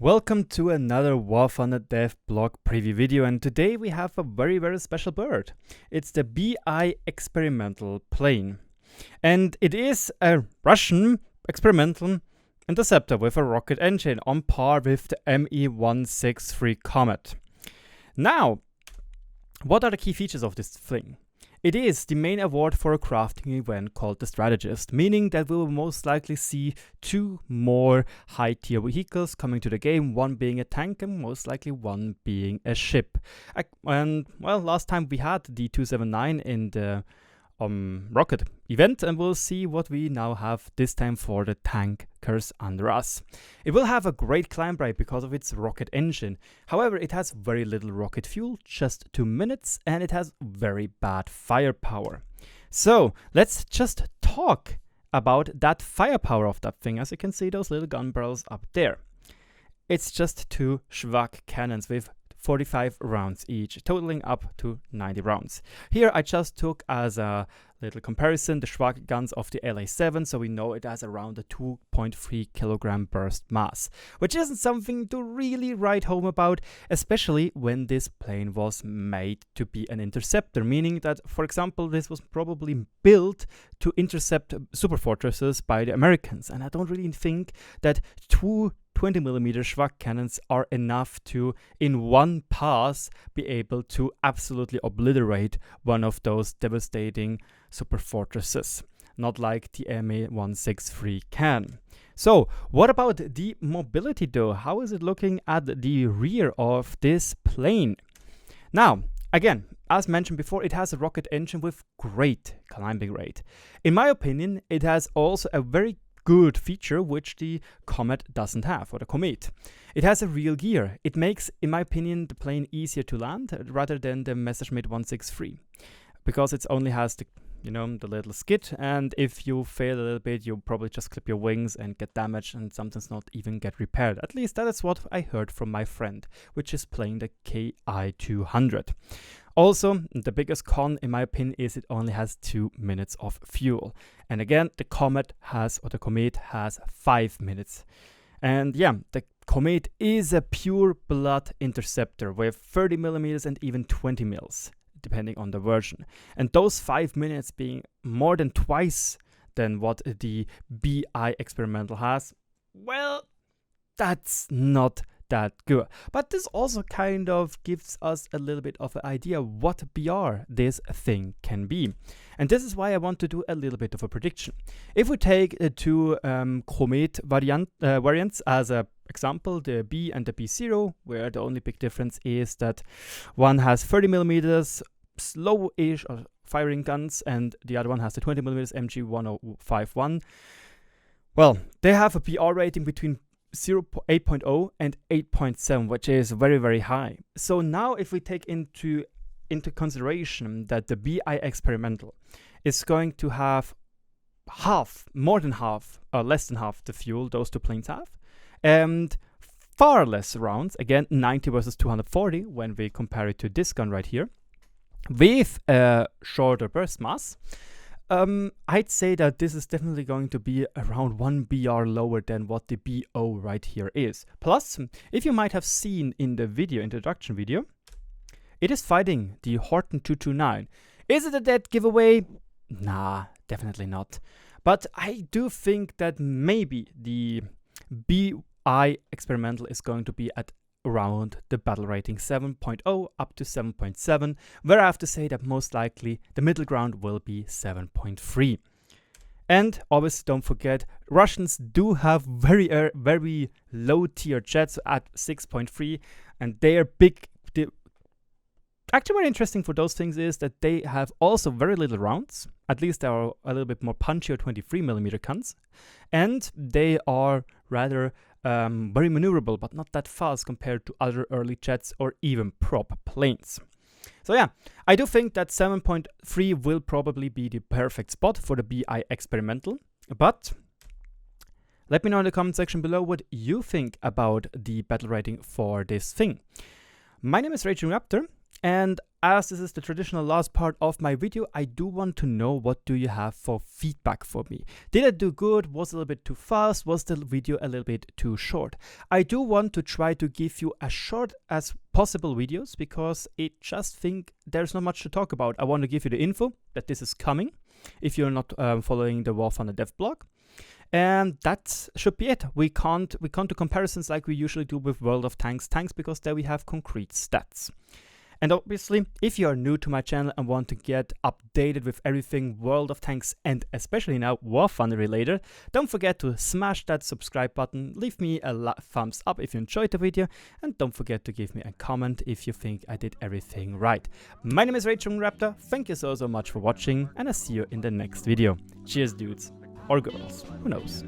Welcome to another War Thunder Devblog preview video, and today we have a very special bird. It's the BI experimental plane, and it is a Russian experimental interceptor with a rocket engine on par with the Me-163 Comet. Now, what are the key features of this thing? It is the main award for a crafting event called the Strategist, meaning that we will most likely see two more high-tier vehicles coming to the game, one being a tank and most likely one being a ship. And, well, last time we had the 279 in the rocket event, and we'll see what we now have this time for the tankers under us. It will have a great climb rate because of its rocket engine. However, it has very little rocket fuel, just 2 minutes, and it has very bad firepower. So let's just talk about that firepower of that thing. As you can see, those little gun barrels up there. It's just 2 Schwag cannons with 45 rounds each, totaling up to 90 rounds. Here I just took as a little comparison the Schwag guns of the LA7, so we know it has around a 2.3 kilogram burst mass, which isn't something to really write home about, especially when this plane was made to be an interceptor, meaning that, for example, this was probably built to intercept superfortresses by the Americans, and I don't really think that 2 20mm Schwag cannons are enough to, in one pass, be able to absolutely obliterate one of those devastating superfortresses, not like the Me-163 can. So, what about the mobility though? How is it looking at the rear of this plane? Now, again, as mentioned before, it has a rocket engine with great climbing rate. In my opinion, it has also a very good feature which the Comet doesn't have, or the Comet. It has a real gear. It makes, in my opinion, the plane easier to land rather than the Messerschmitt 163, because it only has the little skid, and if you fail a little bit, you'll probably just clip your wings and get damaged, and sometimes not even get repaired. At least that is what I heard from my friend, which is playing the KI-200. Also, the biggest con, in my opinion, is it only has 2 minutes of fuel. And again, the Comet has 5 minutes. And yeah, the Comet is a pure blood interceptor with 30mm and even 20 mils, depending on the version. And those 5 minutes being more than twice than what the BI experimental has, well, that's not that good. But this also kind of gives us a little bit of an idea what BR this thing can be. And this is why I want to do a little bit of a prediction. If we take the two Comet variants as an example, the B and the B0, where the only big difference is that one has 30mm slow-ish firing guns and the other one has the 20mm MG1051. Well, they have a BR rating between 8.0 and 8.7, which is very high. So now if we take into consideration that the BI experimental is going to have more than half, or less than half the fuel those two planes have, and far less rounds, again 90 versus 240 when we compare it to this gun right here, with a shorter burst mass, I'd say that this is definitely going to be around 1 BR lower than what the BO right here is. Plus, if you might have seen in the introduction video, it is fighting the Horton 229. Is it a dead giveaway? Nah, definitely not. But I do think that maybe the BI experimental is going to be at around the battle rating 7.0 up to 7.7, where I have to say that most likely the middle ground will be 7.3. And obviously don't forget, Russians do have very low tier jets at 6.3, and they are big. Actually, very interesting for those things is that they have also very little rounds. At least they are a little bit more punchier 23mm guns, and they are rather very maneuverable, but not that fast compared to other early jets or even prop planes. So yeah, I do think that 7.3 will probably be the perfect spot for the BI experimental, but let me know in the comment section below what you think about the battle rating for this thing. My name is RagingRaptor, And as this is the traditional last part of my video, I do want to know, what do you have for feedback for me? Did I do good? Was it a little bit too fast? Was the video a little bit too short? I do want to try to give you as short as possible videos because I just think there's not much to talk about. I want to give you the info that this is coming if you're not following the War Thunder Devblog. And that should be it. We can't do comparisons like we usually do with World of Tanks because there we have concrete stats. And obviously, if you are new to my channel and want to get updated with everything World of Tanks and especially now War Thunder related, don't forget to smash that subscribe button, leave me a thumbs up if you enjoyed the video, and don't forget to give me a comment if you think I did everything right. My name is RagingRaptor, thank you so much for watching, and I'll see you in the next video. Cheers dudes, or girls, who knows.